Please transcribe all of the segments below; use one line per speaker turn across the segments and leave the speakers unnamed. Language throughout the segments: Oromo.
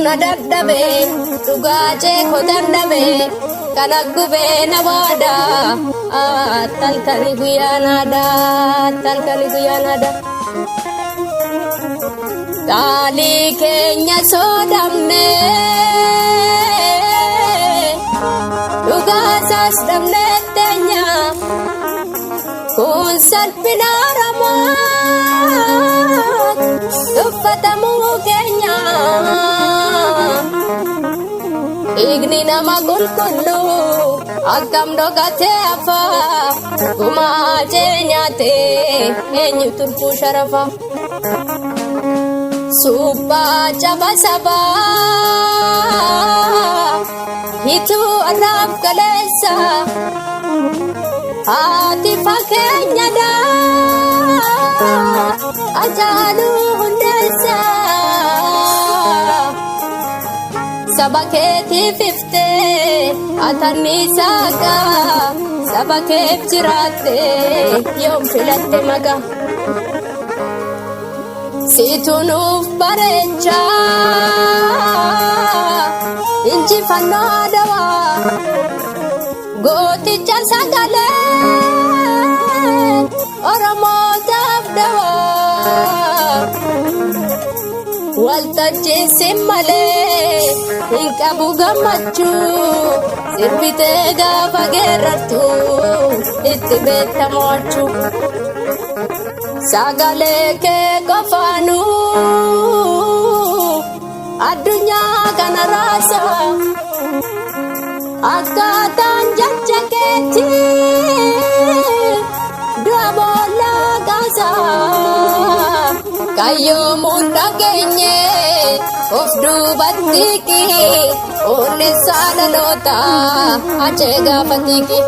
na dadhabe dhugaa jeekoo dandhabe kana gubee na waada talkani guyyaa naada Kali keenya soodamne dhugaa isaas dhabne teenya kun salphina Oromoo uffatamuu keenya dhiigni nama qulqulluu akkam dhokatee hafa gumaachee nyaatee eenyu turfuu sharafa Supaa jaba sabaa hituu arraaf kaleessa haati fakkeenya daa ajaaluu hundeessa saba keetiif iftee atanni saagaa saba keef jiraattee yoom filatte maqaa. Situnuuf bareecha injifannoo Adawaa gooticha sagalee Oromootaaf dawaa waltajjiin malee hin qabu gammachuu sirbitee gaafa geerartu itti beekamoachuu. Sagalee kee qofaanuu addunyaa kana raasa akkaataan jecha keetii du'a boolla gaasa kayyoomuun dhageenye of duubatti qii oolli saalaloota achee gaafatiki.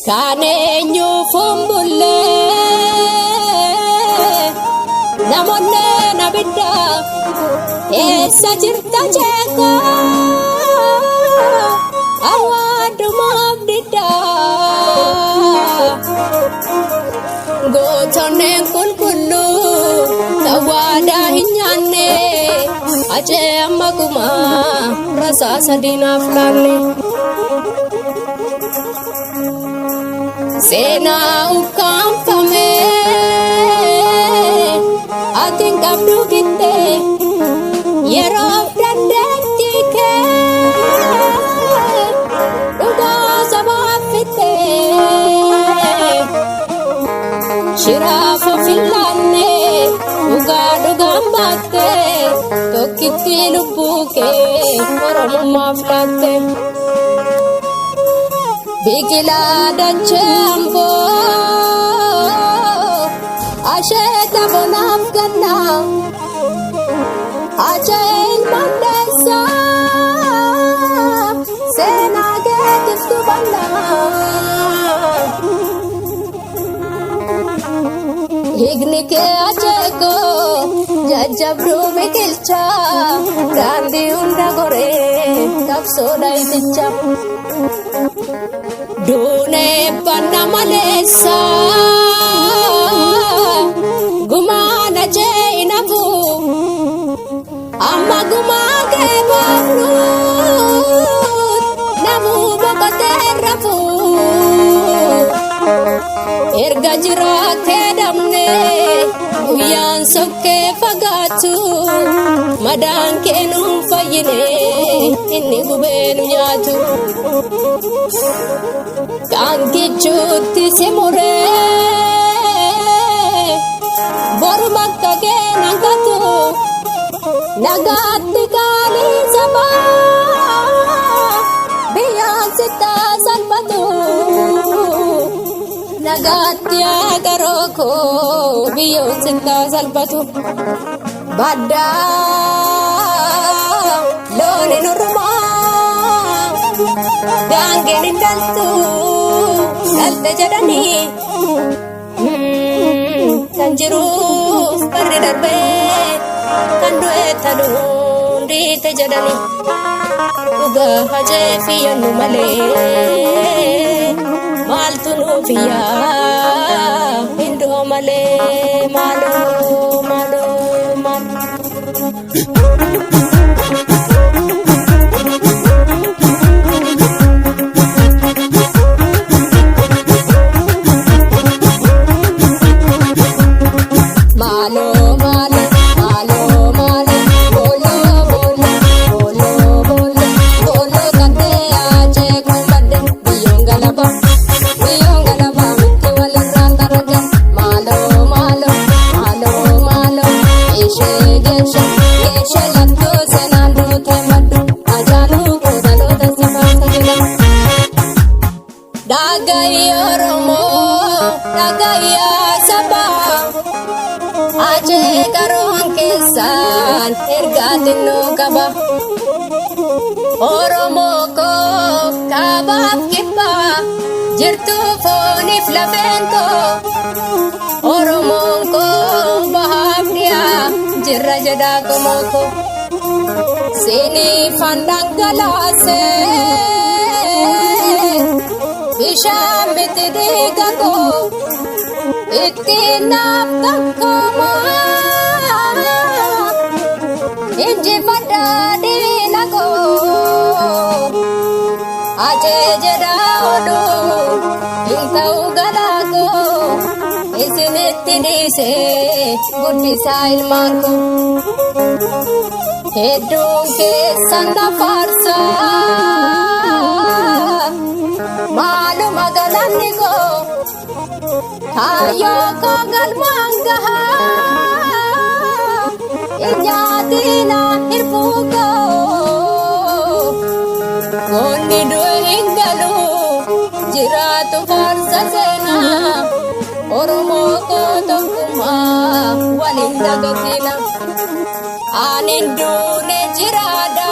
Kaneenyu fumbulle namoonni nabidda eessa jirta jeeqa awwaadumaaf didda gootonneen qulqulluu tawwaadaa hin nyaanne ajee amma gumaa rasaasa diinaaf laanne. Seenaa ukkaanfame atiin qabdu gitte yeroof dandeettii kee dhugaa sabaaf fitte shiraaf of hin laanne dhugaan baatte tokkitti lubbuu kee oromummaaf laatte. Biqilaa dachee amboo asheeta bonaaf gannaa ajeen mandeessaa seenaa keetiif dubannaa hiikni kee ajeekoo jajjabduu biqilchaa daandii hunda goree qabsoodha iticha. Duunee banna maleessa gumaana jee inafu amma gumaa kee boonnuut namuu boqotee rafu erga jiraatee dhabnee guyyaan sokkee fagaatu madaan keenuun fayyine inni gubeenu nyaatu. Kankichuutti si muree boru bakka keenan katu nagaatti qaalii sabaa biyyaan sittaa salphatu nagatti agaroko biyo sinta salbatu badda lone norma dangen indaltu dalte jadani kanjiru barri darbe kandu etadu ndite jadani uga haje fiyanu male maltu nufiya indo male malo malo malo Aje karun kesan ergatin no kaba Oromo ko kabab kipa jirtu fonif labento Oromo ko bahapnya jirra jada komoko sini fandang galase bishamit digako itinap takoma inji pada dinago aje jeda odu intau galago isiniti dise gutti sail marko hedung ke sanda farsa malu magalaniko ayo kogal manggaha inyatina irpugo koni dua hinggalu jiratu farsa sena oromo ko tokuma walinda gakina anindune jirada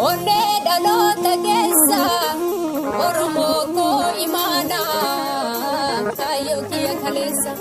onne dalota gesa oromo ko imana kayo kia kalesa